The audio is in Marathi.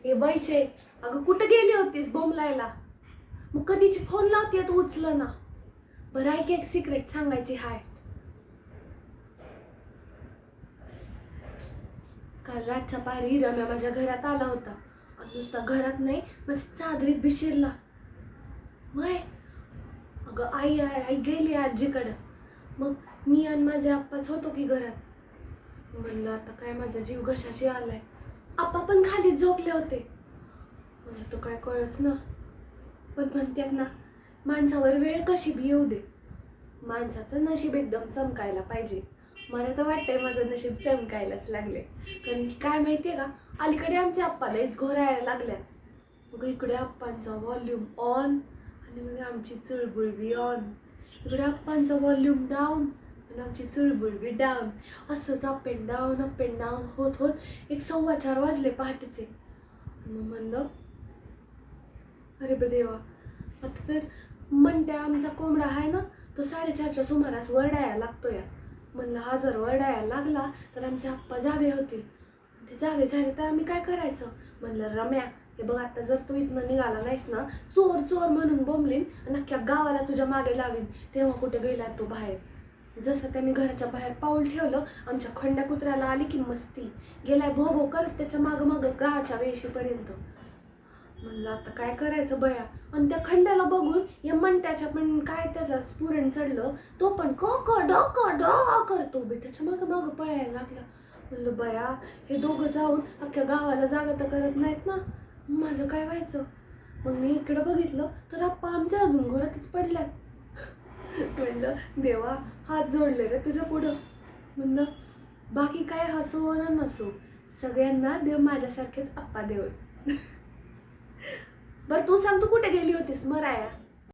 हे वैशे, अगं कुठं गेली होतीस बोंबलायला? मग कधीची फोन लावते तू उचल ना. बरं ऐक, एक सिक्रेट सांगायची हाय. काल रातच्या पारी रम्या माझ्या घरात आला होता आणि नुसता घरात नाही, माझ्या चादरीत बी शिरला. वय अगं आई आई आई गेली आजीकडं. मग मी आणि माझे आप्पाच होतो की घरात. म्हणलं आता काय, माझा जीव घशाशी आलाय. आप्पा पण खालीच झोपले होते. मला तर काय कळच ना. पण म्हणतात ना, माणसावर वेळ कशी बी येऊ दे, माणसाचं नशीब एकदम चमकायला पाहिजे. मला तर वाटतंय माझं नशीब चमकायलाच लागले. कारण की काय माहितीये का, अलीकडे आमचे आप्पा लयच घोरायला लागल्यात. मग इकडे आप्पांचा व्हॉल्यूम ऑन आणि मग आमची चुळबुळ बी ऑन. इकडे आप्पांचा व्हॉल्यूम डाऊन आणि आमची चुळबुळ बी डाऊन. असंच अप अँड डाऊन होत होत 1:15 वाजले पहाटेचे. मग म्हणलं अरे देवा, आता तर म्हणत्या आमचा कोंबडा आहे ना, तो 4:30च्या सुमारास वरडायला लागतो या. म्हणलं हा जर वरडायला लागला तर आमचे आप्पा जागे होतील. ते जागे झाले तर आम्ही काय करायचं. म्हणलं रम्या, हे बघ आता जर तू इथनं निघाला नाहीस ना, चोर चोर म्हणून बोंबलीन आणि अख्ख्या गावाला तुझ्या मागे लावीन. तेव्हा कुठे गेला तो बाहेर. जसं त्याने घराच्या बाहेर पाऊल ठेवलं, आमच्या खंड्या कुत्र्याला आली की मस्ती. गेलाय भो भो करत त्याच्या मागं गावाच्या वेशीपर्यंत. म्हणलं आता काय करायचं बया. आणि त्या खंड्याला बघून या म्हणत्याच्या पण काय त्याला स्फुरण चढलं. तो पण डोकं डो करतो बी त्याच्या मागं पळायला लागला. म्हणलं बया, हे दोघं जाऊन अख्ख्या गावाला जागा तर करत नाहीत ना, माझं काय व्हायचं. मग मी इकडं बघितलं तर आप्पा आमचे अजून घरातच पडल्यात. म्हणलं देवा, हात जोडले रे तुझ्या पुढं. म्हणलं बाकी काय हसो ना नसो, सगळ्यांना देव माझ्यासारखेच आप्पा देव. बरं तू सांग, तू कुठे गेली होतीस मराया?